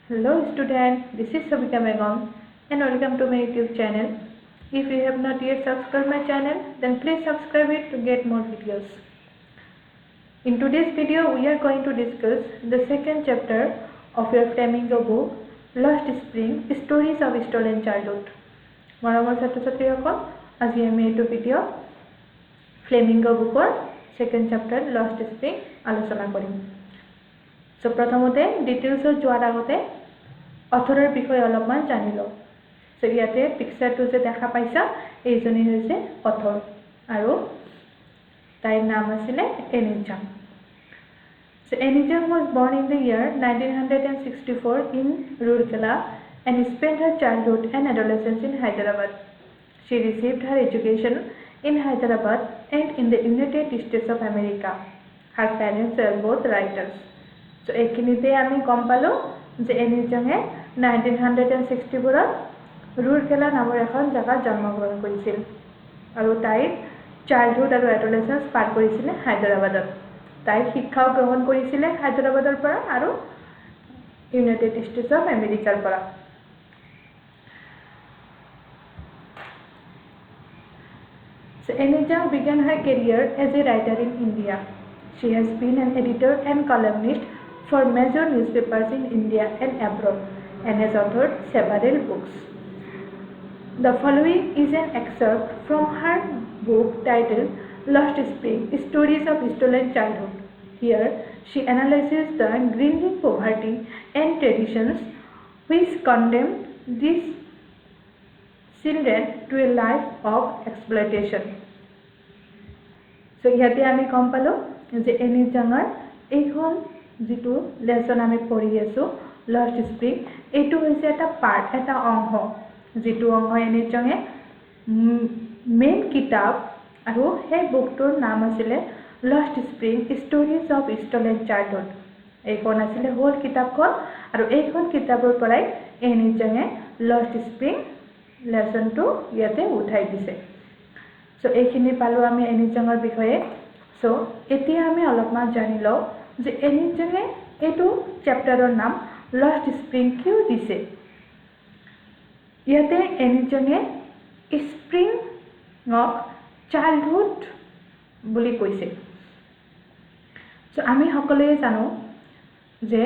Hello student, this is Sabika Begum and welcome to my YouTube channel. If you have not yet subscribed my channel, then please subscribe it to get more videos. In today's video, we are going to discuss the second chapter of your Flamingo book, Lost Spring, Stories of Stolen Childhood. Moramor Chhatro-Chhatri hokol, aji ami etu video Flamingo bookor second chapter Lost Spring alochona korim. So प्रथमते details जोৱাৰ আগতে অথৰৰ বিষয়ে অলপমান জানি লওঁ। So ইয়াতে পিকচাৰটো যে দেখা পাইছা এইজনী হৈছে অথৰ আৰু তাইৰ নাম আছিল এনি জাং। So Annie Jung was born in the year 1964 in Rourkela and spent her childhood and adolescence in Hyderabad. She received her education in Hyderabad and in the United States of America. Her parents were both writers. So এইখিনিতে আমি গম পালো যে any জঙে 1964 Rourkela নামৰ এখন জাগাত জন্মগ্ৰহণ কৰিছিল আৰু তাইৰ চাইল্ডহুড আৰু এডোলেসেন্স পাৰ কৰিছিল হায়দৰাবাদত। তাই শিক্ষাও গ্ৰহণ কৰিছিল হায়দৰাবাদৰ পৰা আৰু ইউনাইটেড ষ্টেটছ অফ আমেৰিকাৰ পৰা। So Annie Jung began her career as a writer in India. She has been an editor and columnist for major newspapers in India and abroad and has authored several books. The following is an excerpt from her book titled Lost Spring, Stories of Stolen Childhood. Here she analyzes the grinning poverty and traditions which condemn these children to a life of exploitation. So ইয়াতে আমি গম পালো যে any জাঙৰ এইখন যেটো lesson আমি পঢ়ি আছো লষ্ট স্প্ৰিং এইটো হৈছে এটা পাৰ্ট এটা অংশ যেটো অংশ এনি জঙে মেইন কিতাপ আৰু সেই বুকটোৰ নাম আছিল lost spring stories of stolen childhood. এইখন আছিল হোল কিতাপখন আৰু এইখন কিতাপৰ পৰাই এনি জঙে লষ্ট স্প্ৰিং লেসনটো ইয়াতে উঠাই দিছে। সো এইখিনি পালো আমি এনি জঙৰ বিষয়ে। সো এতিয়া আমি অলপমান জানি লওঁ যে এনি জঙে এইটো চেপ্টাৰৰ নাম লষ্ট স্প্ৰিং কিয় দিছে। ইয়াতে এনি জঙে স্প্ৰিংক চাইল্ডহুড বুলি কৈছে। সো আমি সকলোৱে জানো যে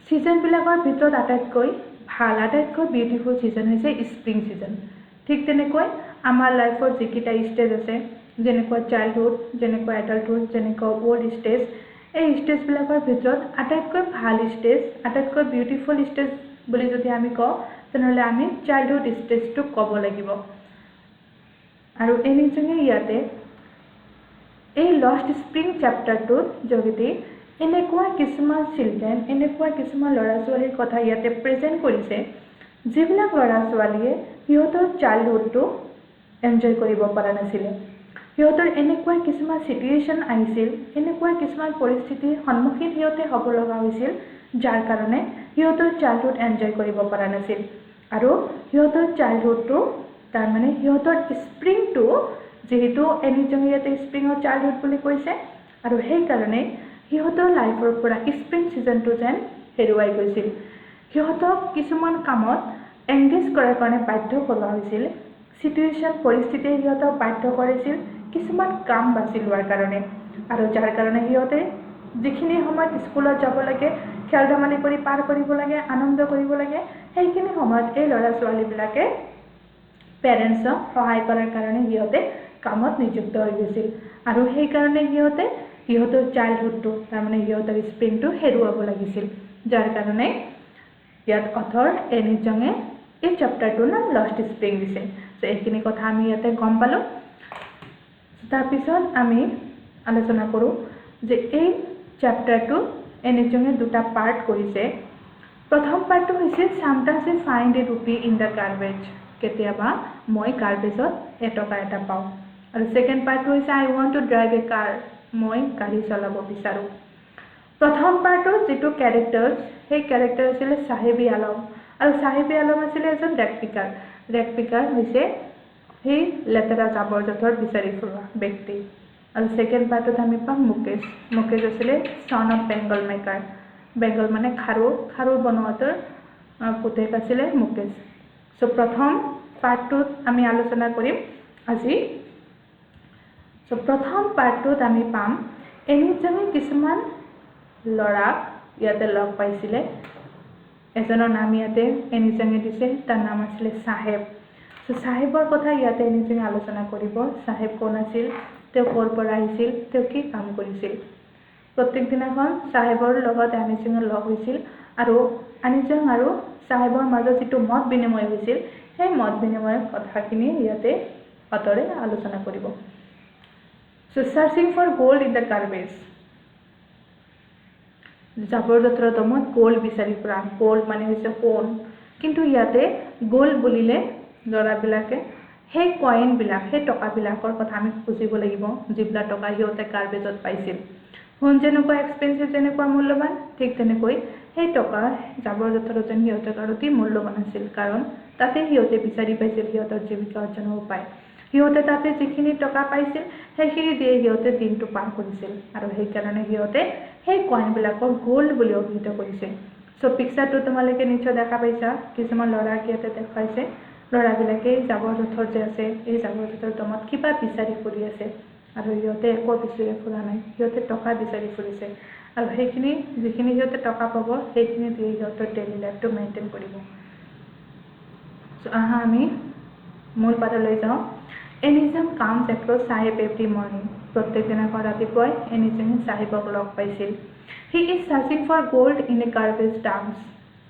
সিজনবিলাকৰ ভিতৰত আটাইতকৈ ভাল আটাইতকৈ বিউটিফুল সিজন হৈছে স্প্ৰিং সিজন। ঠিক তেনেকৈ আমাৰ লাইফৰ যিকেইটা ষ্টেজ আছে যেনেকুৱা চাইল্ডহুড যেনেকুৱা এডাল্টহুড যেনেকুৱা ওল্ড ষ্টেজ এই ষ্টেজবিলাকৰ ভিতৰত আটাইতকৈ ভাল ষ্টেজ আটাইতকৈ বিউটিফুল ষ্টেজ বুলি যদি আমি কওঁ তেনেহ'লে আমি চাইল্ডহুড ষ্টেজটো ক'ব লাগিব। আৰু এনি জঙে ইয়াতে এই লষ্ট স্প্ৰিং চেপ্টাৰটোত যোগেদি এনেকুৱা কিছুমান চিলড্ৰেন এনেকুৱা কিছুমান ল'ৰা ছোৱালীৰ কথা ইয়াতে প্ৰেজেণ্ট কৰিছে যিবিলাক ল'ৰা ছোৱালীয়ে সিহঁতৰ চাইল্ডহুডটো এনজয় কৰিব পৰা নাছিলে। সিহঁতৰ এনেকুৱা কিছুমান সিচুৱেশ্যন আহিছিল এনেকুৱা কিছুমান পৰিস্থিতিৰ সন্মুখীন সিহঁতে হ'ব লগা হৈছিল যাৰ কাৰণে সিহঁতৰ চাইল্ডহুড এনজয় কৰিব পৰা নাছিল আৰু সিহঁতৰ চাইল্ডহুডটো তাৰমানে সিহঁতৰ স্প্ৰিংটো যেহেতু এনি জঙে ইয়াতে স্প্ৰিঙৰ চাইল্ডহুড বুলি কৈছে আৰু সেইকাৰণে সিহঁতৰ লাইফৰ পৰা স্প্ৰিং ছিজনটো যেন হেৰুৱাই গৈছিল। সিহঁতক কিছুমান কামত এংগেজ কৰাৰ কাৰণে বাধ্য কৰোৱা হৈছিল। সিচুৱেশ্যন পৰিস্থিতিয়ে সিহঁতক বাধ্য কৰিছিল কিছুমান কাম বাছি লোৱাৰ কাৰণে আৰু যাৰ কাৰণে সিহঁতে যিখিনি সময়ত স্কুলত যাব লাগে খেল ধেমালি কৰি পাৰ কৰিব লাগে আনন্দ কৰিব লাগে সেইখিনি সময়ত এই ল'ৰা ছোৱালীবিলাকে পেৰেণ্টছক সহায় কৰাৰ কাৰণে সিহঁতে কামত নিযুক্ত হৈ গৈছিল আৰু সেইকাৰণে সিহঁতে সিহঁতৰ চাইল্ডহুডটো তাৰমানে সিহঁতৰ স্প্ৰিংটো হেৰুৱাব লাগিছিল যাৰ কাৰণে ইয়াত অথৰ এনি জঙে এই চেপ্টাৰটোৰ নাম লষ্ট স্প্ৰিং দিছে। সো এইখিনি কথা আমি ইয়াতে গম পালোঁ। তাৰপিছত আমি আলোচনা কৰোঁ যে এই চেপ্টাৰটো এনি জঙে দুটা পাৰ্ট কৰিছে। প্ৰথম পাৰ্টটো হৈছে চামটাইমছ আই find A rupee in the garbage, কেতিয়াবা মই গাৰ্বেজত এটকা এটা পাওঁ। আৰু ছেকেণ্ড পাৰ্টটো হৈছে আই ৱান্ট টু ড্ৰাইভ এ কাৰ, মই গাড়ী চলাব বিচাৰোঁ। প্ৰথম পাৰ্টৰ যিটো কেৰেক্টাৰ সেই কেৰেক্টাৰ আছিলে চাহেবী আলম আৰু চাহেবী আলম আছিলে এজন ৰেগ পিকাৰ। ৰেগ পিকাৰ হৈছে সেই লেতেৰা জাবৰ জোঁথৰ বিচাৰি ফুৰা ব্যক্তি। আৰু ছেকেণ্ড পাৰ্টত আমি পাম মুকেশ। মুকেশ আছিলে ছন অফ বেংগল মেকাৰ। বেংগল মানে খাৰু বনোৱাটোৰ পুতেক আছিলে মুকেশ। সো প্ৰথম পাৰ্টটোত আমি আলোচনা কৰিম আজি। সো প্ৰথম পাৰ্টটোত আমি পাম এনিজমে কিছুমান ল'ৰাক ইয়াতে লগ পাইছিলে। এজনৰ নাম ইয়াতে এনিজমে দিছে, তাৰ নাম আছিলে চাহেব। সো চাহেবৰ কথা ইয়াতে এনিজমে আলোচনা কৰিব। চাহেব কোন আছিল, তেওঁ ক'ৰ পৰা আহিছিল, তেওঁ কি কাম কৰিছিল। প্ৰত্যেক দিনাখন চাহেবৰ লগত এনিজমে লগ হৈছিল আৰু এনিজম আৰু চাহেবৰ মাজত যিটো মত বিনিময় হৈছিল সেই মত বিনিময়ৰ কথাখিনি ইয়াতে অতৰে আলোচনা কৰিব। So searching for gold in the garbage, জাবৰ জোঁথৰৰ দমত গোল্ড বিচাৰি ফুৰা। গোল্ড মানে হৈছে সোণ, কিন্তু ইয়াতে গোল্ড বুলিলে ল'ৰাবিলাকে সেই কইনবিলাক, সেই টকাবিলাকৰ কথা আমি বুজিব লাগিব, যিবিলাক টকা সিহঁতে গাৰ্বেজত পাইছিল। সোণ যেনেকুৱা এক্সপেঞ্চিভ, যেনেকুৱা মূল্যৱান, ঠিক তেনেকৈ সেই টকা জাবৰ জোঁথৰ যেন সিহঁতৰ অতি মূল্যৱান আছিল, কাৰণ তাতে সিহঁতে বিচাৰি পাইছিল সিহঁতৰ জীৱিকা অৰ্জনৰ উপায়। সিহঁতে তাতে যিখিনি টকা পাইছিল সেইখিনি দিয়ে সিহঁতে দিনটো পাৰ কৰিছিল, আৰু সেইকাৰণে সিহঁতে সেই কইনবিলাকক গোল্ড বুলি অভিহিত কৰিছে। সো পিকচাৰটো তোমালোকে নিশ্চয় দেখা পাইছা, কিছুমান ল'ৰাক ইয়াতে দেখুৱাইছে। ল'ৰাবিলাকে জাবৰ জোঁথৰ যে আছে, এই জাবৰ জোঁথৰ দমত কিবা বিচাৰি ফুৰি আছে, আৰু সিহঁতে একো বিচাৰি ফুৰা নাই, সিহঁতে টকা বিচাৰি ফুৰিছে, আৰু সেইখিনি যিখিনি সিহঁতে টকা পাব সেইখিনি দিয়ে সিহঁতৰ ডেইলি লাইফটো মেইনটেইন কৰিব। সো আহা আমি মূল পাঠলৈ যাওঁ। এনিজম কামছ এক্ৰছ চাহেব এভৰি মৰ্নিং, প্ৰত্যেক দিনাখন ৰাতিপুৱাই এনিজমে চাহেবক লগ পাইছিল। He is searching for gold in a garbage dumps,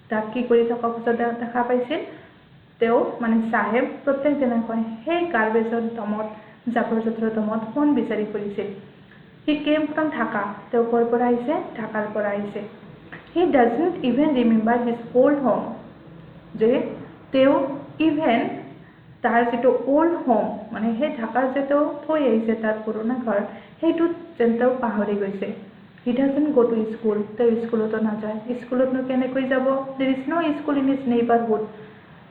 তাক কি কৰি থকা পিছত দেখা পাইছিল, তেওঁ মানে চাহেব প্ৰত্যেক দিনাখন সেই গাৰ্বেজৰ দমত, জাবৰ জোঁথৰৰ দমত সোণ বিচাৰি ফুৰিছিল। হি কেম ফ্ৰম ঢাকা, তেওঁ ক'ৰ পৰা আহিছে, ঢাকাৰ পৰা আহিছে। He doesn't even remember his old home, যে তেওঁ ইভেন তাৰ যিটো অল্ড হোম, মানে সেই ঢাকাৰ যে তেওঁ থৈ আহিছে তাৰ পুৰণা ঘৰ, সেইটোত যেন তেওঁ পাহৰি গৈছে। He doesn't go' to school, তেওঁ স্কুলতো নাযায়। স্কুলতনো কেনেকৈ যাব, there is no' school in his neighbourhood,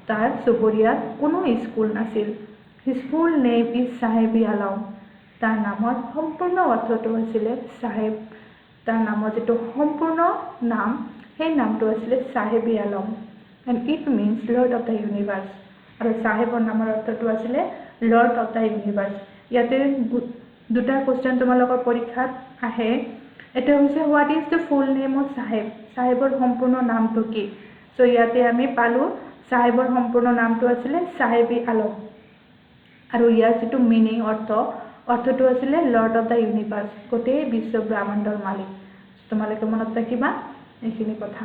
তাৰ চুবুৰীয়াত কোনো স্কুল নাছিল। His full name is Saheb-e Alam, তাৰ নামৰ সম্পূৰ্ণ অৰ্থটো আছিলে চাহেব। তাৰ নামৰ যিটো সম্পূৰ্ণ নাম, সেই নামটো আছিলে Saheb-e Alam, and it means lord of the universe. আৰু চাহেবৰ নামৰ অৰ্থটো আছিলে লৰ্ড অফ দ্য ইউনিভাৰ্ছ। ইয়াতে দুটা কুৱেশ্যন তোমালোকৰ পৰীক্ষাত আহে। এটা হৈছে what is the full name of Saheb, চাহেবৰ সম্পূৰ্ণ নামটো কি। চ' ইয়াতে আমি পালোঁ চাহেবৰ সম্পূৰ্ণ নামটো আছিলে চাহেব-ই আলম, আৰু ইয়াৰ যিটো মিনিং অৰ্থটো আছিলে লৰ্ড অফ দ্য ইউনিভাৰ্ছ, গোটেই বিশ্ব ব্ৰহ্মাণ্ডৰ মালিক। তোমালোকে মনত ৰাখিবা এইখিনি কথা।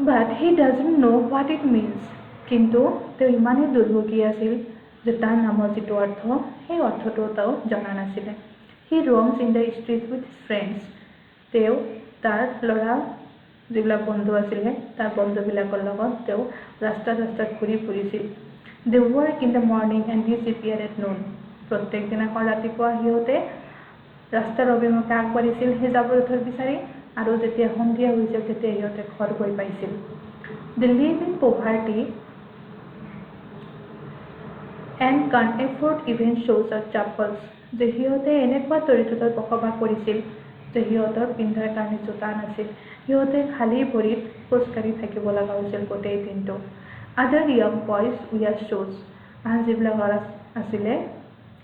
But he doesn't know' what it means, কিন্তু তেওঁ ইমানেই দুৰ্ভগী আছিল যে তাৰ নামৰ যিটো অৰ্থ, সেই অৰ্থটো তেওঁ জনা নাছিলে। হি ৰ'মছ ইন দ্য ষ্ট্ৰীটছ উইথ ফ্ৰেণ্ডছ, তেওঁ তাৰ ল'ৰা যিবিলাক বন্ধু আছিলে তাৰ বন্ধুবিলাকৰ লগত তেওঁ ৰাস্তাত ঘূৰি ফুৰিছিল। They work in the morning and disappear at noon, প্ৰত্যেক দিনাখন ৰাতিপুৱা সিহঁতে ৰাস্তাৰ অভিমুখে আগবাঢ়িছিল সেই জাবৰ জোঁথৰ বিচাৰি, আৰু যেতিয়া সন্ধিয়া হৈছিল তেতিয়া সিহঁতে ঘৰ গৈ পাইছিল। They live in poverty and কান এফৰ্ড ইভেন শ্বুজ অৰ চাপলছ, যে সিহঁতে এনেকুৱা দৰিদ্ৰতাত বসবাস কৰিছিল যে সিহঁতৰ পিন্ধাৰ কাৰণে জোতা নাছিল, সিহঁতে খালী ভৰিত খোজকাঢ়ি থাকিব লগা হৈছিল গোটেই দিনটো। আদাৰ য়ং বয়জ উইয়াৰ শ্বুজ, আন যিবিলাক ল'ৰা আছিলে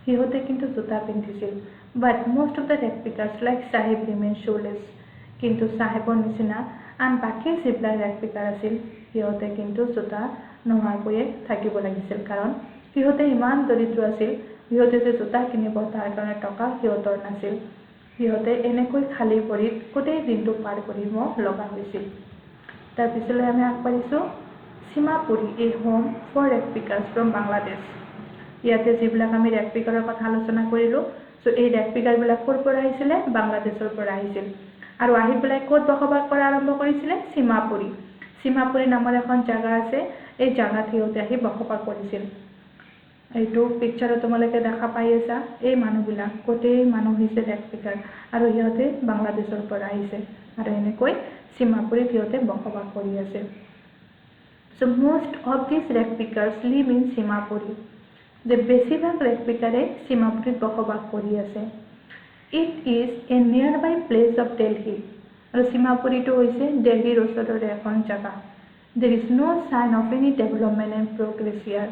সিহঁতে কিন্তু জোতা পিন্ধিছিল। But most of the ragpickers like Saheb remain shoeless, কিন্তু চাহেবৰ নিচিনা আন বাকী যিবিলাক ৰেগপিকাৰ আছিল সিহঁতে কিন্তু জোতা নোহোৱাকৈয়ে থাকিব লাগিছিল, কাৰণ সিহঁতে ইমান দৰিদ্ৰ আছিল, সিহঁতে যে জোতা কিনিব তাৰ কাৰণে টকা সিহঁতৰ নাছিল। সিহঁতে এনেকৈ খালী ভৰিত গোটেই দিনটো পাৰ কৰিব লগা হৈছিল। তাৰপিছলৈ আমি আগবাঢ়িছোঁ সীমাপুৰী, এ হোম ফৰ ৰেগপিকাৰ্ছ ফ্ৰম বাংলাদেশ। ইয়াতে যিবিলাক আমি ৰেগপিকাৰৰ কথা আলোচনা কৰিলোঁ, চ' এই ৰেগপিকাৰবিলাক ক'ৰ পৰা আহিছিলে, বাংলাদেশৰ পৰা আহিছিল, আৰু আহি পেলাই ক'ত বসবাস কৰা আৰম্ভ কৰিছিলে, সীমাপুৰী। সীমাপুৰী নামৰ এখন জাগা আছে, এই জাগাত সিহঁতে আহি বসবাস কৰিছিল। এইটো পিকচাৰত তোমালোকে দেখা পাই আছা, এই মানুহবিলাক গোটেই মানুহ হৈছে ৰেগপিকাৰ, আৰু সিহঁতে বাংলাদেশৰ পৰা আহিছে, আৰু এনেকৈ সীমাপুৰীত সিহঁতে বসবাস কৰি আছে। So' most of these ragpickers live in Seemapuri, যে বেছিভাগ ৰেগপিকাৰে সীমাপুৰীত বসবাস কৰি আছে। ইট ইজ এ নিয়াৰ বাই প্লেচ অফ দিল্লী, আৰু সীমাপুৰীটো হৈছে দিল্লীৰ ওচৰৰে এখন জাগা। There is no sign of any development and progress here.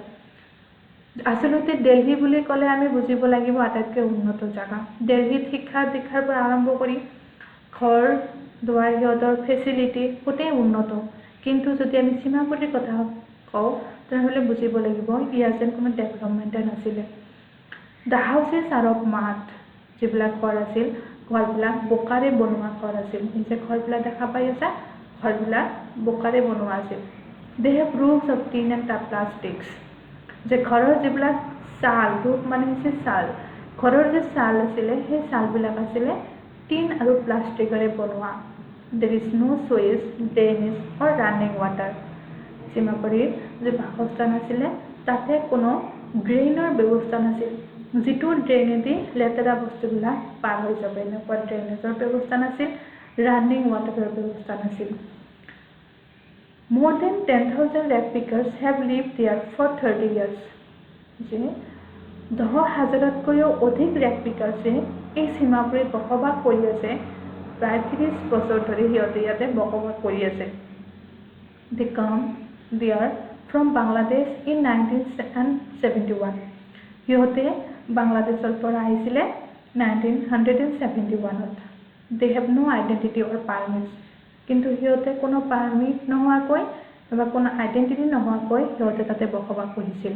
আচলতে দিল্লী বুলি ক'লে আমি বুজিব লাগিব আটাইতকৈ উন্নত জাগা। দিল্লীত শিক্ষা দীক্ষাৰ পৰা আৰম্ভ কৰি ঘৰ দুৱাৰ সিহঁতৰ ফেচিলিটি গোটেই উন্নত, কিন্তু যদি আমি সীমাপুৰীৰ কথা কওঁ তেনেহ'লে বুজিব লাগিব ইয়াৰ যেন কোনো ডেভেলপমেণ্টে নাছিলে। দ্য হাউচেছ আৰ অফ মাড, যিবিলাক ঘৰ আছিল ঘৰবিলাক বোকাৰে বনোৱা ঘৰ আছিল। এই যে ঘৰবিলাক দেখা পাই আছা, ঘৰবিলাক বোকাৰে বনোৱা আছিল। They have roofs of tin and plastics, যে ঘৰৰ যিবিলাক ছাল, ৰুফ মানে হৈছে ছাল, ঘৰৰ যে ছাল আছিলে সেই ছালবিলাক আছিলে টিন আৰু প্লাষ্টিকেৰে বনোৱা। There is no' sewage, drainage or running water. সীমাপুৰীৰ যি বাসস্থান আছিলে তাতে কোনো ড্ৰেইনৰ ব্যৱস্থা নাছিল, যিটো ড্ৰেইনেদি লেতেৰা বস্তুবিলাক পাৰ হৈ যাব, এনেকুৱা ড্ৰেইনেজৰ ব্যৱস্থা নাছিল, ৰানিং ৱাটাৰৰ ব্যৱস্থা নাছিল। More than 10,000 rag pickers have lived there for 30 years. যে 10,000তকৈও অধিক ৰেগ পিকাৰ্ছে এই সীমাপুৰীত বসবাস কৰি আছে, প্ৰায় 30 বছৰ ধৰি সিহঁতে ইয়াতে বসবাস কৰি আছে। They come there from Bangladesh in 1971. সিহঁতে বাংলাদেশৰ পৰা আহিছিলে 1971ত। They have no identity or permits. কিন্তু সিহঁতে কোনো পাৰ্মিট নোহোৱাকৈ বা কোনো আইডেণ্টিটি নোহোৱাকৈ সিহঁতে তাতে বসবাস কৰিছিল।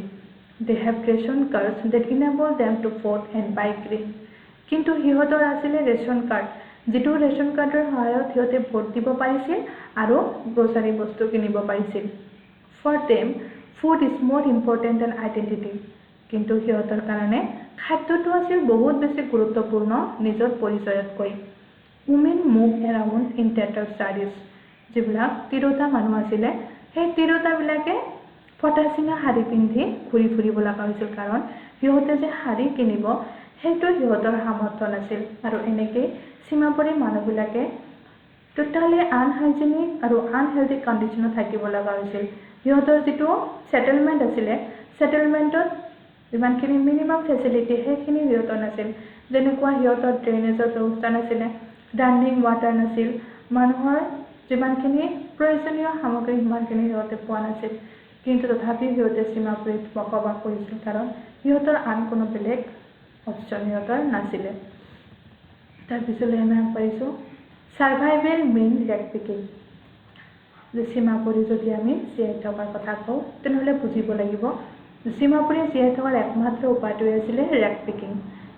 They have ration cards that enable them to vote and buy grain. কিন্তু সিহঁতৰ আছিলে ৰেচন কাৰ্ড, যিটো ৰেচন কাৰ্ডৰ সহায়ত সিহঁতে ভোট দিব পাৰিছিল আৰু গ্ৰচাৰী বস্তু কিনিব পাৰিছিল। For them, food is more important than identity. কিন্তু সিহঁতৰ কাৰণে খাদ্যটো আছিল বহুত বেছি গুৰুত্বপূৰ্ণ নিজৰ পৰিচয়তকৈ। Women move around in tattered sarees. যিবিলাক তিৰোতা মানুহ আছিলে সেই তিৰোতাবিলাকে ফটা চিঙা শাৰী পিন্ধি ঘূৰি ফুৰিব লগা হৈছিল, কাৰণ সিহঁতে যে শাৰী কিনিব সেইটো সিহঁতৰ সামৰ্থ্য নাছিল। আৰু এনেকৈ সীমাপুৰীৰ মানুহবিলাকে টোটালি আনহাইজেনিক আৰু আনহেল্ডি কণ্ডিশ্যনত থাকিব লগা হৈছিল। সিহঁতৰ যিটো ছেটেলমেণ্ট আছিলে, ছেটেলমেণ্টত যিমানখিনি মিনিমাম ফেচিলিটি সেইখিনি সিহঁতৰ নাছিল। যেনেকুৱা সিহঁতৰ ড্ৰেইনেজৰ ব্যৱস্থা নাছিলে, ৰানিং ৱাটাৰ নাছিল, মানুহৰ যিমানখিনি প্ৰয়োজনীয় সামগ্ৰী সিমানখিনি সিহঁতে পোৱা নাছিল। কিন্তু তথাপি সিহঁতে সীমাপুৰীত বসবাস কৰিছিল, কাৰণ সিহঁতৰ আন কোনো বেলেগ অপশ্যন সিহঁতৰ নাছিলে। তাৰপিছলৈ আমি আগবাঢ়িছোঁ ছাৰ্ভাইভেল মেইন ৰেগ পিকিং। যে সীমাপুৰী যদি আমি জীয়াই থকাৰ কথা কওঁ তেনেহ'লে বুজিব লাগিব সীমাপুৰী জীয়াই থকাৰ একমাত্ৰ উপায়টোৱে আছিলে ৰেগ পিকিং।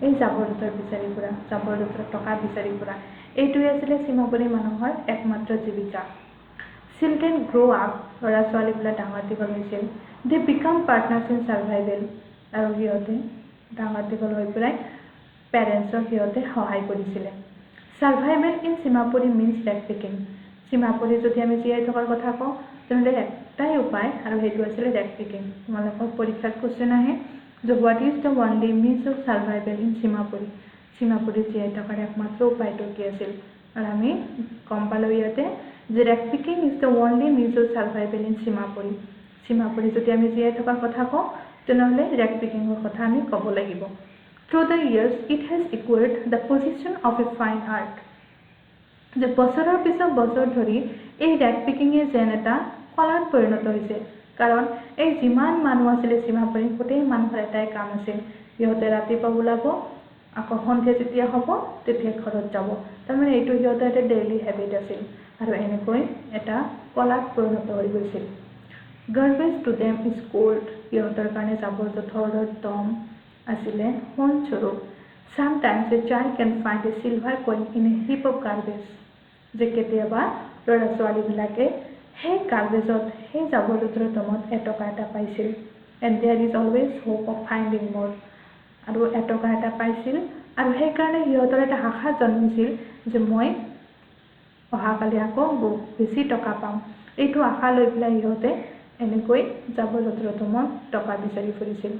এই জাবৰ জোঁথৰ বিচাৰি ফুৰা, জাবৰ জোঁথৰ টকা বিচাৰি ফুৰা, এইটোৱে আছিলে সীমাপুৰী মানুহৰ একমাত্ৰ জীৱিকা। চিলড্ৰেন গ্ৰ' আপ, ল'ৰা ছোৱালীবিলাক ডাঙৰ দীঘল হৈছিল। They become partners in survival, আৰু সিহঁতে ডাঙৰ দীঘল হৈ পেলাই পেৰেণ্টছক সিহঁতে সহায় কৰিছিলে। Survival in Seemapuri means rag picking. Seemapuri যদি আমি জীয়াই থকাৰ কথা কওঁ তেনেহ'লে একটাই উপায়, আৰু সেইটো আছিলে ৰেগ পিকিং। তোমালোকৰ পৰীক্ষাত কুৱেশ্যন আহে যে what is the only means of survival in Seemapuri. Seemapuri জীয়াই থকাৰ একমাত্ৰ উপায়টো কি আছিল? আৰু আমি গম পালোঁ ইয়াতে যে rag picking is the only means of survival in Seemapuri. Seemapuri যদি আমি জীয়াই থকাৰ কথা কওঁ তেনেহ'লে ৰেগ পিকিঙৰ কথা আমি ক'ব লাগিব। Through the years, it has acquired the position of a fine art. যে বছৰৰ পিছত বছৰ ধৰি এই ৰেগ পিকিঙে যেন এটা কলাত পৰিণত হৈছে, কাৰণ এই যিমান মানুহ আছিলে সীমাপুৰী গোটেই মানুহৰ এটাই কাম আছিল, সিহঁতে ৰাতিপুৱা ওলাব, আকৌ সন্ধিয়া যেতিয়া হ'ব তেতিয়া ঘৰত যাব। তাৰমানে এইটো সিহঁতৰ এটা ডেইলি হেবিট আছিল, আৰু এনেকৈ এটা কলাত পৰিণত হৈ গৈছিল। Garbage to them is gold, সিহঁতৰ কাৰণে জাবৰ জোঁথৰৰ দম আছিলে সোণস্বৰূপ। Sometimes a child can find a silver coin in a heap of garbage. যে কেতিয়াবা ল'ৰা ছোৱালীবিলাকে সেই গাৰ্বেজত, সেই জাবৰ জোঁথৰৰ দমত এটকা এটা পাইছিল। And there is always hope of finding more. আৰু এটকা এটা পাইছিল, আৰু সেইকাৰণে সিহঁতৰ এটা আশা জন্মিছিল যে মই অহাকালি আকৌ বেছি টকা পাম। এইটো আশা লৈ পেলাই সিহঁতে এনেকৈ জাবৰ জোঁথৰৰ দমত টকা বিচাৰি ফুৰিছিল।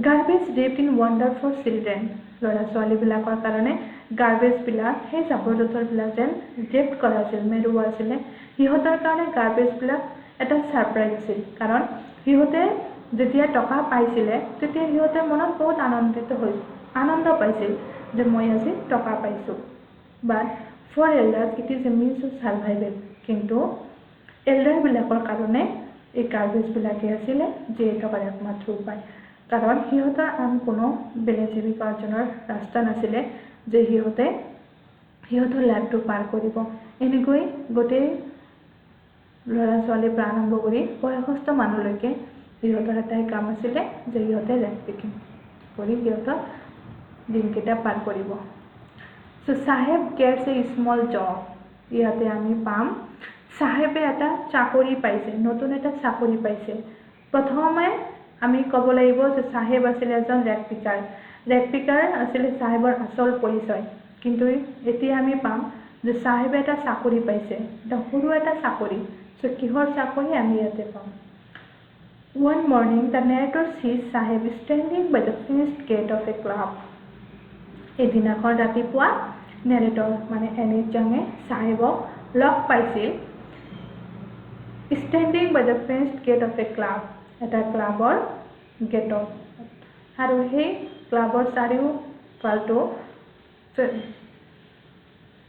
Garbage wrapped in wonder for children, ল'ৰা ছোৱালীবিলাকৰ কাৰণে গাৰ্বেজবিলাক, সেই জাবৰ জোঁথৰবিলাক যেন ৰেপ্ড কৰা আছিল, মেৰুৱা আছিলে। সিহঁতৰ কাৰণে গাৰ্বেজবিলাক এটা ছাৰপ্ৰাইজ আছিল, কাৰণ সিহঁতে যেতিয়া টকা পাইছিলে তেতিয়া সিহঁতে মনত বহুত আনন্দ পাইছিল যে মই আজি টকা পাইছোঁ। But for elders it is a means of survival কিন্তু এল্ডাৰবিলাকৰ কাৰণে এই গাৰ্বেজবিলাকেই আছিলে জীয়াই থকাৰ একমাত্ৰ উপায় কাৰণ সিহঁতৰ আন কোনো বেলেগ জীৱিকা অৰ্জনৰ ৰাস্তা নাছিলে যে সিহঁতৰ লাইফটো পাৰ কৰিব এনেকৈ গোটেই ল'ৰা ছোৱালীৰ পৰা আৰম্ভ কৰি বয়সস্থ মানুহলৈকে সিহঁতৰ এটাই কাম আছিলে যে সিহঁতে ৰেগ পিকিং কৰি সিহঁতৰ দিনকেইটা পাৰ কৰিব চ' চাহেব গেটছ এ স্মল জব ইয়াতে আমি পাম চাহেবে এটা চাকৰি পাইছে নতুন এটা চাকৰি পাইছে প্ৰথমে আমি ক'ব লাগিব যে চাহেব আছিলে এজন ৰেগ পিকাৰ আছিলে চাহেবৰ আচল পৰিচয় কিন্তু এতিয়া আমি পাম যে চাহেবে এটা চাকৰি পাইছে এটা সৰু এটা চাকৰি চ' কিহৰ চাকৰি আমি ইয়াতে পাম One morning, the narrator sees Sahib standing by the fenced gate of a club. এদিনাখন ৰাতিপুৱা নেৰেটৰ মানে এনিট জঙে চাহেবক লগ পাইছিল standing by the fenced gate of a club এটা ক্লাবৰ গেটত আৰু সেই ক্লাবৰ চাৰিওফালটো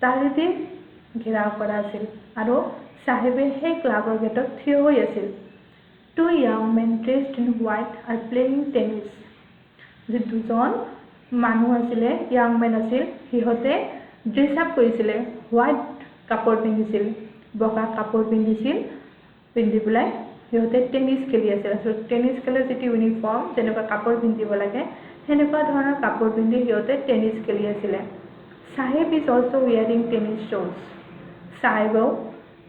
তাৰেদি ঘেৰাও কৰা আছিল আৰু চাহেবে সেই ক্লাবৰ গেটত থিয় হৈ আছিল Two young men dressed in white are playing tennis. যে দুজন মানুহ আছিলে young men আছিল সিহঁতে ড্ৰেছ আপ কৰিছিলে হোৱাইট কাপোৰ পিন্ধিছিল বগা কাপোৰ পিন্ধি পেলাই সিহঁতে টেনিছ খেলি আছিল আৰু টেনিছ খেলৰ যিটো ইউনিফৰ্ম যেনেকুৱা কাপোৰ পিন্ধিব লাগে সেনেকুৱা ধৰণৰ কাপোৰ পিন্ধি সিহঁতে টেনিছ খেলি আছিলে চাহেব ইজ অলছ' ৱেয়াৰিং টেনিছ শ্বুজ চাহেবেও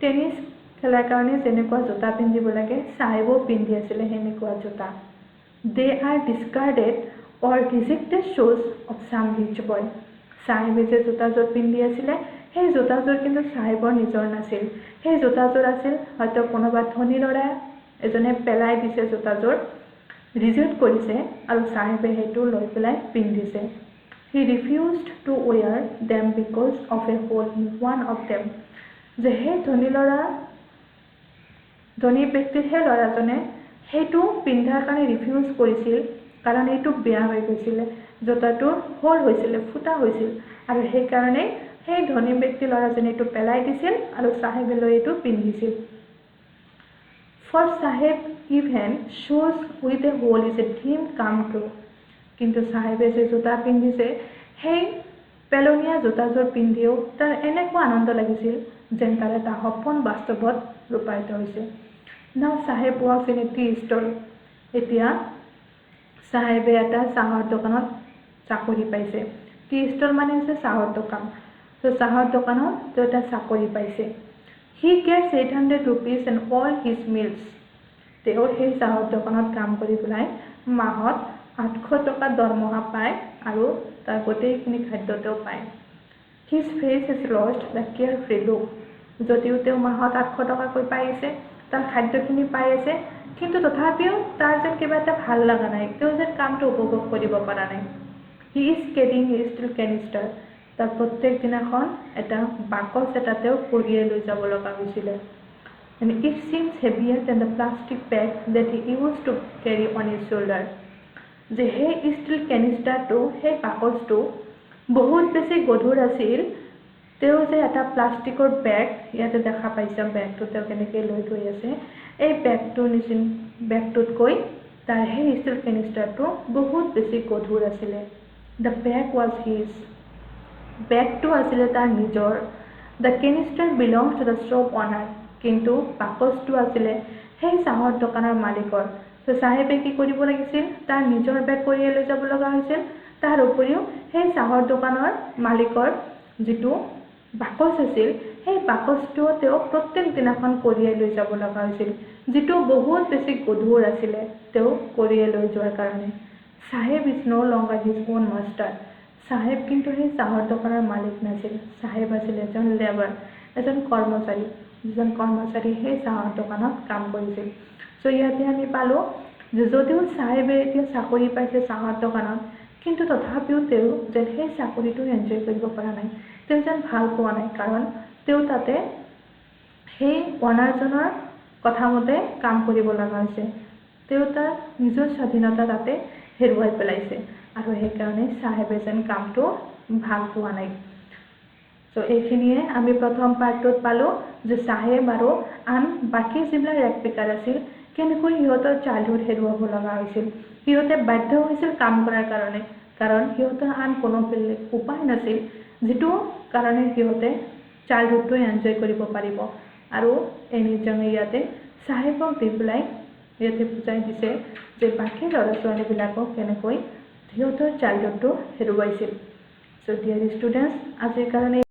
টেনিছ খেলাৰ কাৰণে যেনেকুৱা জোতা পিন্ধিব লাগে চাহেবেও পিন্ধি আছিলে সেনেকুৱা জোতা দে আৰ ডিছকাৰ্ডেড অৰ ৰিজেক্টেড শ্বুজ অফ চাম ৰিচ বয় চাহেবে যে জোতাযোৰ পিন্ধি আছিলে সেই জোতাযোৰ কিন্তু চাহেবৰ নিজৰ নাছিল সেই জোতাযোৰ আছিল হয়তো কোনোবা ধনী ল'ৰা এজনে পেলাই দিছে জোতাযোৰ ৰিজেক্ট কৰিছে আৰু চাহেবে সেইটো লৈ পেলাই পিন্ধিছে he refused to wear them because of a hole in one of them যে সেই ধনী ব্যক্তিৰ সেই ল'ৰাজনে সেইটো পিন্ধাৰ কাৰণে ৰিফিউজ কৰিছিল কাৰণ এইটো বেয়া হৈ গৈছিলে জোতাটোৰ হোল হৈছিলে ফুটা হৈছিল আৰু সেইকাৰণে সেই ধনী ব্যক্তিৰ ল'ৰাজনে এইটো পেলাই দিছিল আৰু চাহেবে লৈ এইটো পিন্ধিছিল ফৰ চাহেব ইভেন শ্বুজ with a hole is a dream come true কিন্তু চাহেবে যে জোতা পিন্ধিছে সেই পেলনীয়া জোতাযোৰ পিন্ধিও তাৰ এনেকুৱা আনন্দ লাগিছিল যেন তাৰ এটা সপোন বাস্তৱত ৰূপায়িত হৈছে নাও চাহেব ৱাকছ ইন এ টি ষ্টল এতিয়া চাহেবে এটা চাহৰ দোকানত চাকৰি পাইছে টি ষ্টল মানে হৈছে চাহৰ দোকান ত' চাহৰ দোকানত তেওঁ এটা চাকৰি পাইছে হি gets 800 rupees and all his meals তেওঁ সেই চাহৰ দোকানত কাম কৰি পেলাই মাহত 800 টকা দৰমহা পায় আৰু তাৰ গোটেইখিনি খাদ্য তেওঁ পায় his face has lost the carefree look যদিও তেওঁ মাহত 800 টকাকৈ পাই আছে তাৰ খাদ্যখিনি পাই আছে কিন্তু তথাপিও তাৰ যেন কিবা এটা ভাল লগা নাই তেওঁ যেন কামটো উপভোগ কৰিব পৰা নাই he is carrying A steel canister তাৰ প্ৰত্যেক দিনাখন এটা বাকচ এটা তেওঁ কঢ়িয়াই লৈ যাব লগা হৈছিলে and it seems heavier than the plastic bag that he used to carry on his shoulder যে সেই ষ্টীল কেনিষ্টাৰটো সেই বাকচটো বহুত বেছি গধুৰ আছিল তেওঁ যে এটা প্লাষ্টিকৰ বেগ ইয়াতে দেখা পাইছে বেগটো তেওঁ কেনেকৈ লৈ গৈ আছে এই বেগটোতকৈ তাৰ সেই ষ্টীল কেনিষ্টাৰটো বহুত বেছি গধুৰ আছিলে দ্য বেগ ৱাজ হিজ বেগটো আছিলে তাৰ নিজৰ the canister belongs to the shop অনাৰ কিন্তু বাকচটো আছিলে সেই চাহৰ দোকানৰ মালিকৰ তো চাহেবে কি কৰিব লাগিছিল তাৰ নিজৰ বেগ কঢ়িয়াই লৈ যাব লগা হৈছিল তাৰ উপৰিও সেই চাহৰ দোকানৰ মালিকৰ যিটো বাকচ আছিল সেই বাকচটো তেওঁ প্ৰত্যেক দিনাখন কঢ়িয়াই লৈ যাব লগা হৈছিল যিটো বহুত বেছি গধুৰ আছিলে তেওঁ কঢ়িয়াই লৈ যোৱাৰ কাৰণে Saheb is no' longer his own master Saheb কিন্তু সেই চাহৰ দোকানৰ মালিক নাছিল চাহেব আছিল এজন লেবাৰ এজন কৰ্মচাৰী যিজন কৰ্মচাৰী সেই চাহৰ দোকানত কাম কৰিছিল চ' ইয়াতে আমি পালোঁ যে যদিও চাহেবে এতিয়া চাকৰি পাইছে চাহৰ দোকানত কিন্তু তথাপিও তেওঁ যেন সেই চাকৰিটো এনজয় কৰিব পৰা নাই তেওঁ যেন ভাল পোৱা নাই কাৰণ তেওঁ তাতে সেই অনাৰজনৰ কথা মতে কাম কৰিব লগা হৈছে তেওঁ তাৰ নিজৰ স্বাধীনতা তাতে হেৰুৱাই পেলাইছে আৰু সেইকাৰণে চাহেবে যেন কামটো ভাল পোৱা নাই চ' চ' এইখিনিয়ে আমি প্ৰথম পাৰ্টটোত পালোঁ যে চাহেব আৰু আন বাকী যিবিলাক ৰেগ পিকাৰ আছিল কেনেকৈ সিহঁতৰ চাইল্ডহুড হেৰুৱাব লগা হৈছিল। সিহঁতে বাধ্য হৈছিল কাম কৰাৰ কাৰণে, কাৰণ সিহঁতৰ আন কোনো বেলেগ উপায় নাছিল যিটো কাৰণে সিহঁতে চাইল্ডহুডটো এনজয় কৰিব পাৰিব। আৰু এনিজনে ইয়াতে চাহেবক দি পেলাই ইয়াতে বুজাই দিছে যে বাকী ল'ৰা ছোৱালীবিলাকক কেনেকৈ সিহঁতৰ চাইল্ডহুডটো হেৰুৱাইছিল। চ' ডিয়াৰ ষ্টুডেণ্টছ, আজিৰ কাৰণে